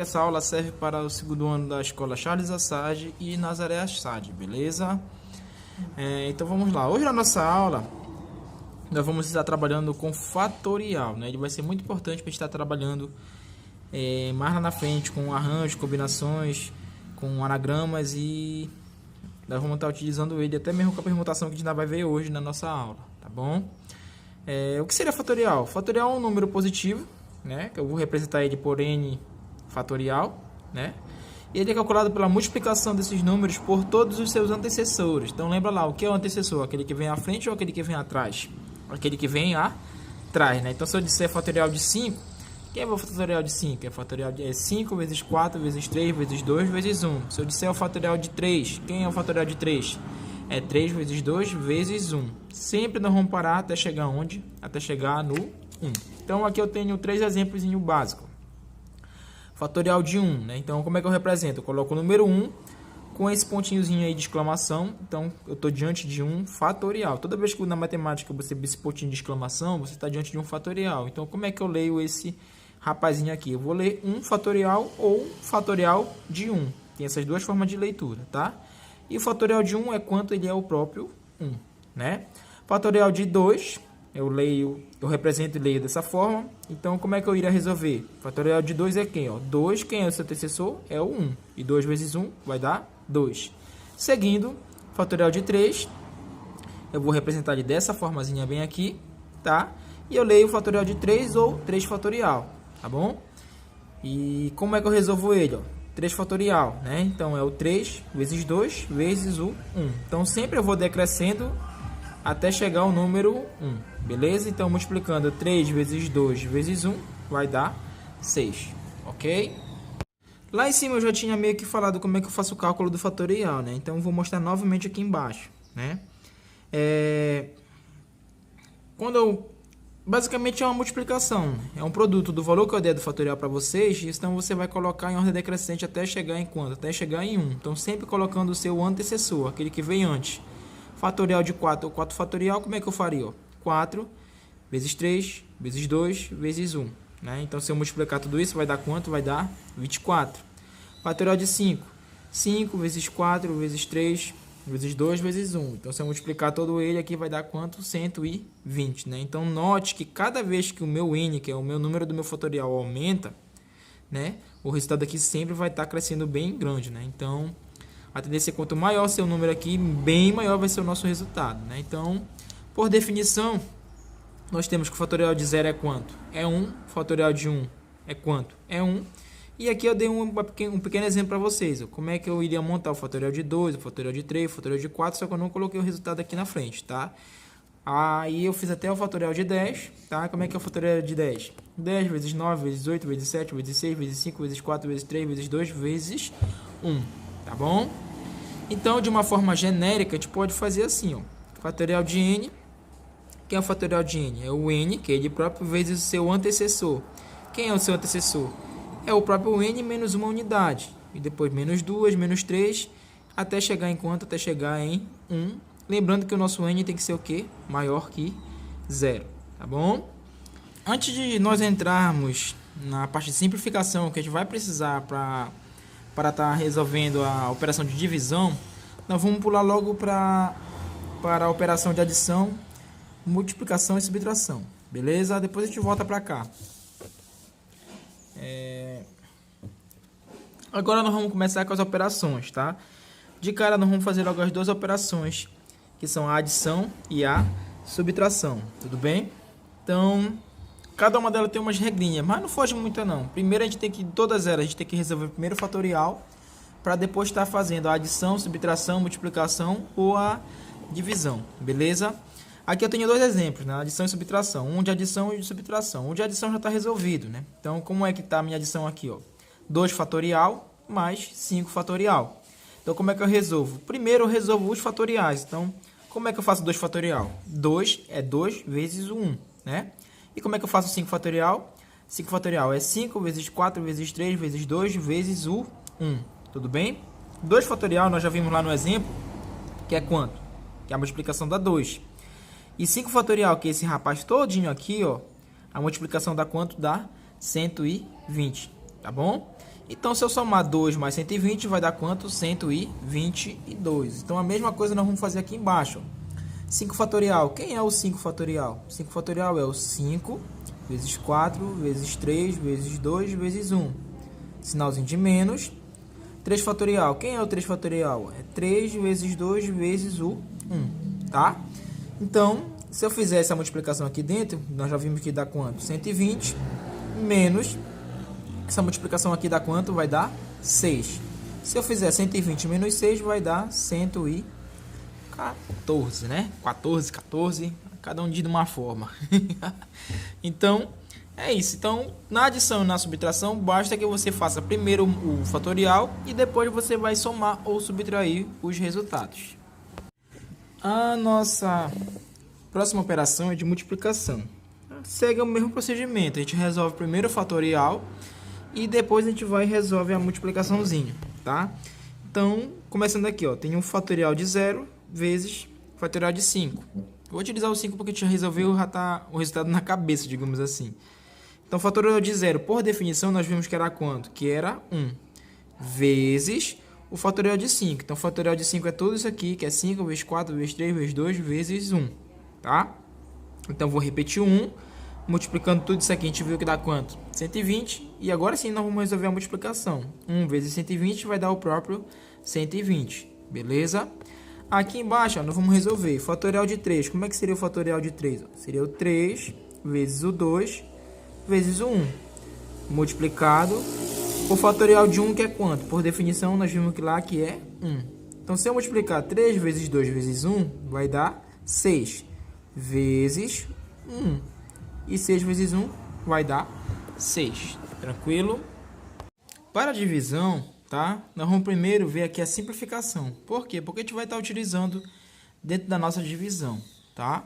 Essa aula serve para o segundo ano da escola Charles Assad e Nazaré Assad, beleza? Então vamos lá. Hoje na nossa aula nós vamos estar trabalhando com fatorial, né? Ele vai ser muito importante para a gente estar trabalhando mais lá na frente com arranjos, combinações, com anagramas e nós vamos estar utilizando ele até mesmo com a permutação que a gente ainda vai ver hoje na nossa aula, tá bom? O que seria fatorial? Fatorial é um número positivo, né? Que eu vou representar ele por n fatorial, né? E ele é calculado pela multiplicação desses números por todos os seus antecessores. Então lembra lá, o que é o antecessor? Aquele que vem à frente ou aquele que vem atrás? Aquele que vem atrás, né? Então se eu disser fatorial de 5, quem é o fatorial de 5? É fatorial de 5 vezes 4 vezes 3 vezes 2 vezes 1. Se eu disser o fatorial de 3, quem é o fatorial de 3? É 3 vezes 2 vezes 1. Sempre nós vamos parar até chegar onde? Até chegar no 1. Então aqui eu tenho 3 exemplos básicos. Fatorial de 1, né? Então como é que eu represento? Eu coloco o número 1 com esse pontinhozinho aí de exclamação. Então eu estou diante de um fatorial. Toda vez que na matemática você vê esse pontinho de exclamação, você está diante de um fatorial. Então como é que eu leio esse rapazinho aqui? Eu vou ler 1 fatorial ou fatorial de 1. Tem essas duas formas de leitura, tá? E o fatorial de 1 é quanto ele é o próprio 1, né? Fatorial de 2, eu represento e leio dessa forma. Então, como é que eu iria resolver? Fatorial de 2 é quem? 2, quem é o seu antecessor? É o 1. E 2 vezes 1 vai dar 2. Seguindo, fatorial de 3, eu vou representar ele dessa formazinha bem aqui, tá? E eu leio o fatorial de 3 ou 3 fatorial, tá bom? E como é que eu resolvo ele? 3 fatorial, né? Então, é o 3 vezes 2 vezes o 1. Então, sempre eu vou decrescendo até chegar ao número 1, beleza? Então, multiplicando 3 vezes 2 vezes 1, vai dar 6, ok? Lá em cima eu já tinha meio que falado como é que eu faço o cálculo do fatorial, né? Então, eu vou mostrar novamente aqui embaixo, né? Basicamente é uma multiplicação, é um produto do valor que eu dei do fatorial para vocês, então você vai colocar em ordem decrescente até chegar em quanto? Até chegar em 1. Então, sempre colocando o seu antecessor, aquele que vem antes. Fatorial de 4 ou 4 fatorial, como é que eu faria? 4 vezes 3 vezes 2 vezes 1. Né? Então, se eu multiplicar tudo isso, vai dar quanto? Vai dar 24. Fatorial de 5. 5 vezes 4 vezes 3 vezes 2 vezes 1. Então, se eu multiplicar todo ele aqui, vai dar quanto? 120. Né? Então, note que cada vez que o meu n, que é o meu número do meu fatorial, aumenta, né? O resultado aqui sempre vai estar crescendo bem grande. Né? Então, a tendência é quanto maior ser o número aqui, bem maior vai ser o nosso resultado, né? Então, por definição, nós temos que o fatorial de 0 é quanto? É 1. O fatorial de 1 é quanto? É 1. E aqui eu dei um pequeno exemplo para vocês. Como é que eu iria montar o fatorial de 2, o fatorial de 3, o fatorial de 4, só que eu não coloquei o resultado aqui na frente, tá? Aí eu fiz até o fatorial de 10, tá? Como é que é o fatorial de 10? 10 vezes 9, vezes 8, vezes 7, vezes 6, vezes 5, vezes 4, vezes 3, vezes 2, vezes 1. Tá bom? Então, de uma forma genérica, a gente pode fazer assim, ó. Fatorial de n. Quem é o fatorial de n? É o n, que é ele próprio, vezes o seu antecessor. Quem é o seu antecessor? É o próprio n menos uma unidade. E depois menos 2, menos 3, até chegar em quanto? Até chegar em 1. Lembrando que o nosso n tem que ser o quê? Maior que 0. Tá bom? Antes de nós entrarmos na parte de simplificação, que a gente vai precisar para estar resolvendo a operação de divisão, nós vamos pular logo para a operação de adição, multiplicação e subtração, beleza? Depois a gente volta para cá. Agora nós vamos começar com as operações, tá? De cara nós vamos fazer logo as duas operações, que são a adição e a subtração, tudo bem? Então, cada uma delas tem umas regrinhas, mas não foge muito não. Primeiro a gente tem que, todas elas, a gente tem que resolver primeiro o fatorial, para depois estar fazendo a adição, subtração, multiplicação ou a divisão, beleza? Aqui eu tenho dois exemplos, né? Adição e subtração, um de adição e de subtração. O de adição já está resolvido, né? Então, como é que está a minha adição aqui, ó? 2 fatorial mais 5 fatorial. Então, como é que eu resolvo? Primeiro eu resolvo os fatoriais. Então, como é que eu faço 2 fatorial? 2 é 2 vezes o 1, né? E como é que eu faço 5 fatorial? 5 fatorial é 5 vezes 4 vezes 3 vezes 2 vezes o 1. Tudo bem? 2 fatorial nós já vimos lá no exemplo, que é quanto? Que é a multiplicação dá 2. E 5 fatorial, que é esse rapaz todinho aqui, ó, a multiplicação dá quanto? Dá 120, tá bom? Então, se eu somar 2 mais 120, vai dar quanto? 122. Então, a mesma coisa nós vamos fazer aqui embaixo. 5 fatorial. Quem é o 5 fatorial? 5 fatorial é o 5 vezes 4, vezes 3, vezes 2, vezes 1. Sinalzinho de menos. 3 fatorial. Quem é o 3 fatorial? É 3 vezes 2 vezes o 1. Tá? Então, se eu fizer essa multiplicação aqui dentro, nós já vimos que dá quanto? 120 menos... Essa multiplicação aqui dá quanto? Vai dar 6. Se eu fizer 120 menos 6, vai dar 114, né? 14, cada um de uma forma. Então, é isso. Então, na adição e na subtração, basta que você faça primeiro o fatorial e depois você vai somar ou subtrair os resultados. A nossa próxima operação é de multiplicação. Segue o mesmo procedimento. A gente resolve primeiro o fatorial e depois a gente vai e resolve a multiplicaçãozinha, tá? Então, começando aqui, ó, tem um fatorial de 0 vezes fatorial de 5. Vou utilizar o 5 porque a gente já resolveu, já tá o resultado na cabeça, digamos assim. Então, fatorial de 0, por definição, nós vimos que era quanto? Que era 1 vezes o fatorial de 5. Então, o fatorial de 5 é tudo isso aqui, que é 5 vezes 4 vezes 3 vezes 2 vezes 1, tá? Então, vou repetir o 1. Multiplicando tudo isso aqui, a gente viu que dá quanto? 120. E agora sim nós vamos resolver a multiplicação. 1 vezes 120 vai dar o próprio 120. Beleza? Aqui embaixo, ó, nós vamos resolver. Fatorial de 3. Como é que seria o fatorial de 3? Seria o 3 vezes o 2 vezes o 1. Multiplicado. O fatorial de 1 que é quanto? Por definição, nós vimos que lá que é 1. Então, se eu multiplicar 3 vezes 2 vezes 1, vai dar 6 vezes 1. E 6 vezes 1 vai dar 6. Tranquilo? Para a divisão, tá? Nós vamos primeiro ver aqui a simplificação. Por quê? Porque a gente vai estar utilizando dentro da nossa divisão, tá?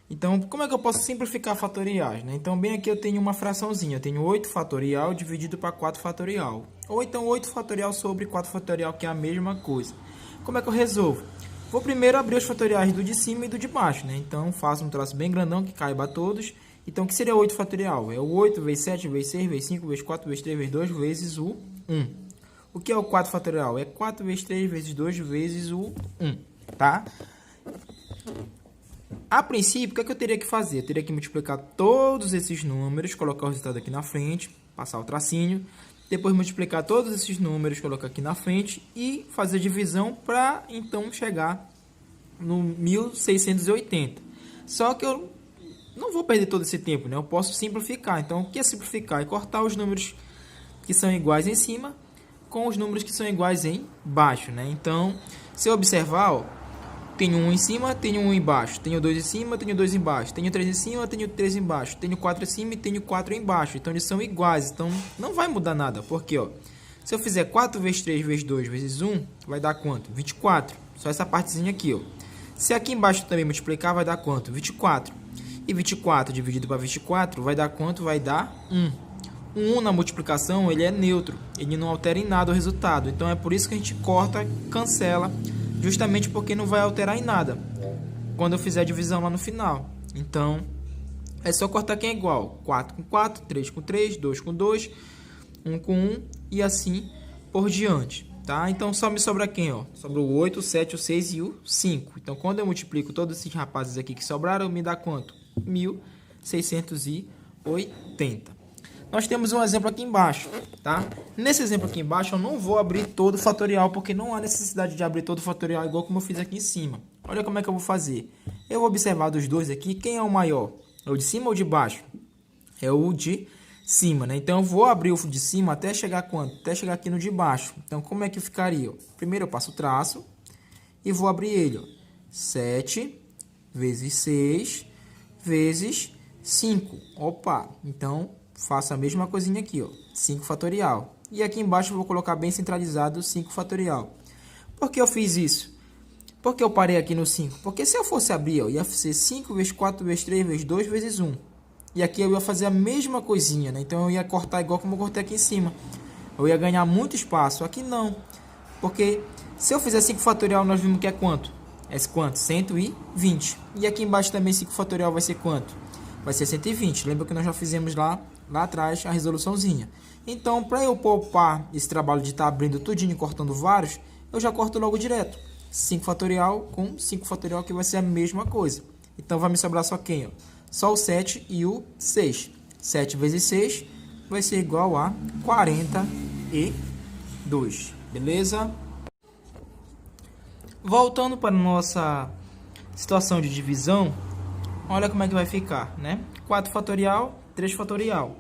Então, como é que eu posso simplificar fatoriais, né? Então, bem aqui eu tenho uma fraçãozinha. Eu tenho 8 fatorial dividido para 4 fatorial. Ou então 8 fatorial sobre 4 fatorial, que é a mesma coisa. Como é que eu resolvo? Vou primeiro abrir os fatoriais do de cima e do de baixo, né? Então, faço um traço bem grandão que caiba a todos. Então, o que seria 8 fatorial? É o 8 vezes 7 vezes 6 vezes 5 vezes 4 vezes 3 vezes 2 vezes o 1. O que é o 4 fatorial? É 4 vezes 3 vezes 2 vezes o 1, tá? A princípio, o que é que eu teria que fazer? Eu teria que multiplicar todos esses números, colocar o resultado aqui na frente, passar o tracinho, depois multiplicar todos esses números, colocar aqui na frente e fazer a divisão para, então, chegar no 1680. Só que eu não vou perder todo esse tempo, né? Eu posso simplificar. Então, o que é simplificar? É cortar os números que são iguais em cima com os números que são iguais em baixo, né? Então, se eu observar, ó, tenho 1 em cima, tenho 1 embaixo. Tenho 2 em cima, tenho 2 embaixo. Tenho 3 em cima, tenho 3 embaixo. Tenho 4 em cima e tenho 4 embaixo. Então, eles são iguais. Então, não vai mudar nada. Porque, ó, se eu fizer 4 vezes 3 vezes 2 vezes 1, vai dar quanto? 24. Só essa partezinha aqui, ó. Se aqui embaixo também multiplicar, vai dar quanto? 24. E 24 dividido para 24 vai dar quanto? Vai dar 1. O 1 na multiplicação, ele é neutro. Ele não altera em nada o resultado. Então, é por isso que a gente corta, cancela. Justamente porque não vai alterar em nada quando eu fizer a divisão lá no final. Então, é só cortar quem é igual. 4 com 4, 3 com 3, 2 com 2, 1 com 1 e assim por diante. Tá? Então, só me sobra quem? Ó? Sobra o 8, o 7, o 6 e o 5. Então, quando eu multiplico todos esses rapazes aqui que sobraram, me dá quanto? 1680. Nós temos um exemplo aqui embaixo, tá? Nesse exemplo aqui embaixo, eu não vou abrir todo o fatorial, porque não há necessidade de abrir todo o fatorial igual como eu fiz aqui em cima. Olha como é que eu vou fazer. Eu vou observar dos dois aqui, quem é o maior? É o de cima ou de baixo? É o de cima, né? Então, eu vou abrir o de cima até chegar quanto? Até chegar aqui no de baixo. Então, como é que ficaria? Primeiro, eu passo o traço e vou abrir ele. Ó. 7 vezes 6 vezes 5. Opa! Então, faço a mesma coisinha aqui, ó. 5 fatorial. E aqui embaixo eu vou colocar bem centralizado 5 fatorial. Por que eu fiz isso? Por que eu parei aqui no 5? Porque se eu fosse abrir, ó, ia ser 5 vezes 4 vezes 3 vezes 2 vezes 1. E aqui eu ia fazer a mesma coisinha, né? Então eu ia cortar igual como eu cortei aqui em cima. Eu ia ganhar muito espaço. Aqui não. Porque se eu fizer 5 fatorial, nós vimos que é quanto? É quanto? 120. E aqui embaixo também 5 fatorial vai ser quanto? Vai ser 120. Lembra que nós já fizemos lá atrás a resoluçãozinha. Então, para eu poupar esse trabalho de estar abrindo tudinho e cortando vários, eu já corto logo direto. 5 fatorial com 5 fatorial, que vai ser a mesma coisa. Então, vai me sobrar só quem? Ó? Só o 7 e o 6. 7 vezes 6 vai ser igual a 42. Beleza? Voltando para a nossa situação de divisão, olha como é que vai ficar, né? 4 fatorial, 3 fatorial.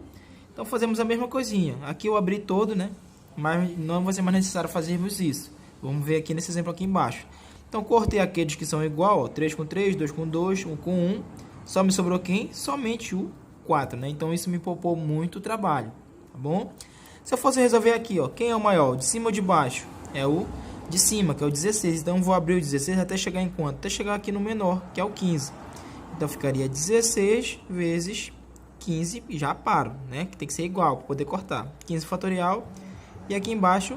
Então, fazemos a mesma coisinha. Aqui eu abri todo, né? Mas não vai ser mais necessário fazermos isso. Vamos ver aqui nesse exemplo aqui embaixo. Então, cortei aqueles que são igual, ó, 3 com 3, 2 com 2, 1 com 1. Só me sobrou quem? Somente o 4, né? Então, isso me poupou muito trabalho, tá bom? Se eu fosse resolver aqui, ó, quem é o maior? De cima ou de baixo? É o de cima, que é o 16. Então, eu vou abrir o 16 até chegar em quanto? Até chegar aqui no menor, que é o 15. Então, ficaria 16 vezes 15 e já paro, né? Que tem que ser igual para poder cortar. 15 fatorial e aqui embaixo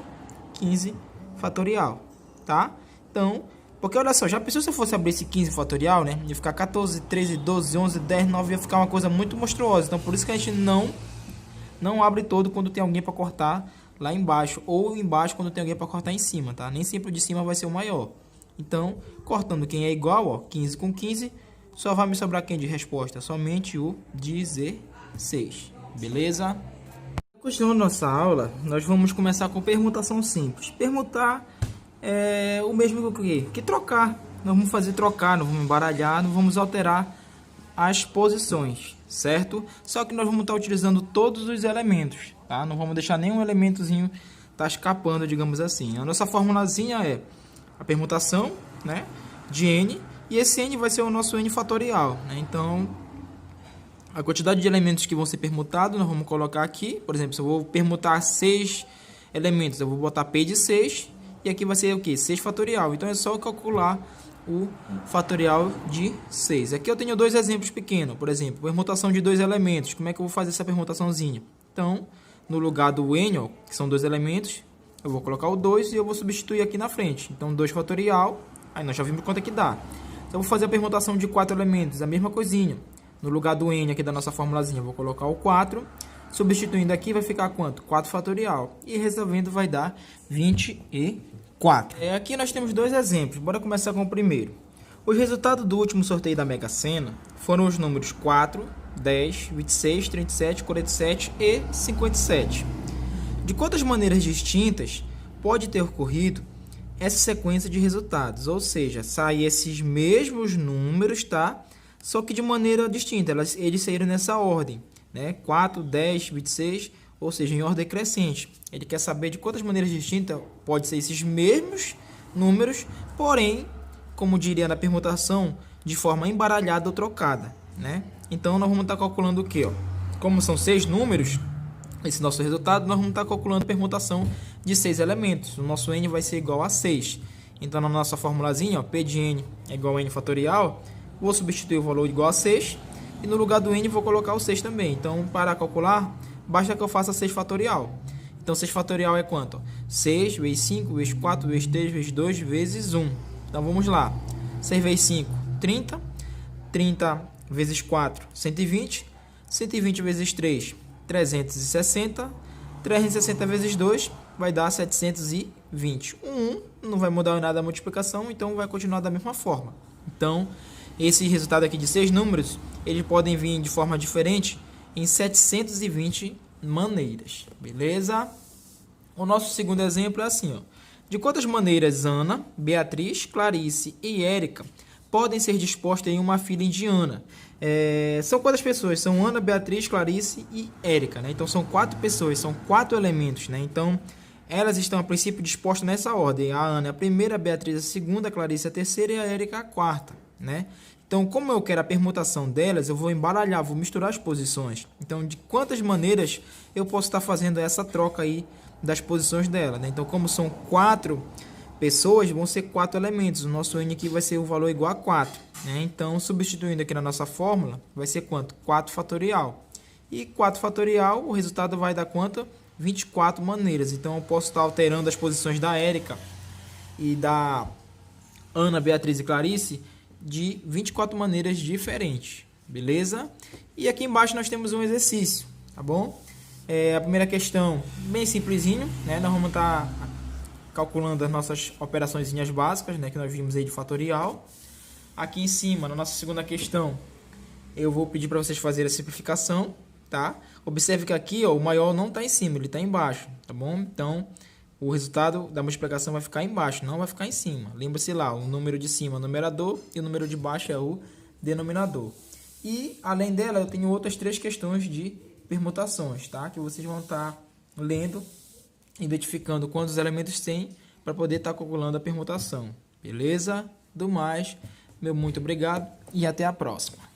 15 fatorial, tá? Então, porque olha só, já pensou se eu fosse abrir esse 15 fatorial, né? Ia ficar 14, 13, 12, 11, 10, 9, ia ficar uma coisa muito monstruosa. Então, por isso que a gente não abre todo quando tem alguém para cortar lá embaixo, ou embaixo quando tem alguém para cortar em cima, tá? Nem sempre o de cima vai ser o maior. Então, cortando quem é igual, ó, 15 com 15, só vai me sobrar quem de resposta? Somente o 16. Beleza? Continuando nossa aula, nós vamos começar com permutação simples. Permutar é o mesmo que trocar. Nós vamos fazer trocar, não vamos embaralhar, não vamos alterar as posições, certo? Só que nós vamos estar utilizando todos os elementos, tá? Não vamos deixar nenhum elementozinho tá escapando, digamos assim. A nossa formulazinha é a permutação, né, de n. E esse n vai ser o nosso n fatorial, né? Então, a quantidade de elementos que vão ser permutados, nós vamos colocar aqui. Por exemplo, se eu vou permutar 6 elementos, eu vou botar P de 6. E aqui vai ser o quê? 6 fatorial. Então, é só eu calcular o fatorial de 6. Aqui eu tenho dois exemplos pequenos. Por exemplo, permutação de 2 elementos. Como é que eu vou fazer essa permutaçãozinha? Então, no lugar do n, ó, que são 2 elementos, eu vou colocar o 2 e eu vou substituir aqui na frente. Então, 2 fatorial. Aí nós já vimos quanto é que dá. Então, eu vou fazer a permutação de 4 elementos, a mesma coisinha. No lugar do n aqui da nossa formulazinha, eu vou colocar o 4. Substituindo aqui, vai ficar quanto? 4 fatorial. E resolvendo, vai dar 24. Aqui nós temos dois exemplos. Bora começar com o primeiro. Os resultados do último sorteio da Mega Sena foram os números 4, 10, 26, 37, 47 e 57. De quantas maneiras distintas pode ter ocorrido essa sequência de resultados? Ou seja, saem esses mesmos números, tá? Só que de maneira distinta. Eles saíram nessa ordem, né? 4, 10, 26, ou seja, em ordem crescente. Ele quer saber de quantas maneiras distintas pode ser esses mesmos números, porém, como diria na permutação, de forma embaralhada ou trocada, né? Então, nós vamos estar calculando o quê? Ó? Como são 6 números, esse nosso resultado, nós vamos estar calculando a permutação de 6 elementos. O nosso n vai ser igual a 6. Então, na nossa formulazinha, ó, P de n é igual a n fatorial, vou substituir o valor igual a 6. E no lugar do n, vou colocar o 6 também. Então, para calcular, basta que eu faça 6 fatorial. Então, 6 fatorial é quanto? 6 vezes 5, vezes 4, vezes 3, vezes 2, vezes 1. Então, vamos lá. 6 vezes 5, 30. 30 vezes 4, 120. 120 vezes 3, 360. 360 vezes 2 vai dar 720. O 1 não vai mudar em nada a multiplicação, então vai continuar da mesma forma. Então, esse resultado aqui de 6 números, eles podem vir de forma diferente em 720 maneiras, beleza? O nosso segundo exemplo é assim, ó. De quantas maneiras Ana, Beatriz, Clarice e Érica podem ser dispostas em uma fila indiana? São quantas pessoas? São Ana, Beatriz, Clarice e Érica, né? Então, são 4 pessoas, são 4 elementos, né? Então, elas estão, a princípio, dispostas nessa ordem. A Ana é a primeira, a Beatriz é a segunda, a Clarice é a terceira e a Érica a quarta, né? Então, como eu quero a permutação delas, eu vou embaralhar, vou misturar as posições. Então, de quantas maneiras eu posso estar fazendo essa troca aí das posições dela, né? Então, como são 4 pessoas, vão ser 4 elementos. O nosso n aqui vai ser o valor igual a 4, né? Então, substituindo aqui na nossa fórmula, vai ser quanto? 4 fatorial. E 4 fatorial, o resultado vai dar quanto? 24 maneiras. Então, eu posso estar alterando as posições da Érica e da Ana, Beatriz e Clarice de 24 maneiras diferentes, beleza? E aqui embaixo nós temos um exercício, tá bom? A primeira questão, bem simplesinho, né? Nós vamos estar calculando as nossas operações básicas, né? Que nós vimos aí de fatorial. Aqui em cima, na nossa segunda questão, eu vou pedir para vocês fazerem a simplificação, tá? Observe que aqui, ó, o maior não está em cima, ele está embaixo, tá bom? Então, o resultado da multiplicação vai ficar embaixo, não vai ficar em cima. Lembra-se lá, o número de cima é o numerador e o número de baixo é o denominador. E, além dela, eu tenho outras 3 questões de permutações, tá? Que vocês vão estar lendo, identificando quantos elementos tem para poder estar calculando a permutação. Beleza? Do mais, meu muito obrigado e até a próxima.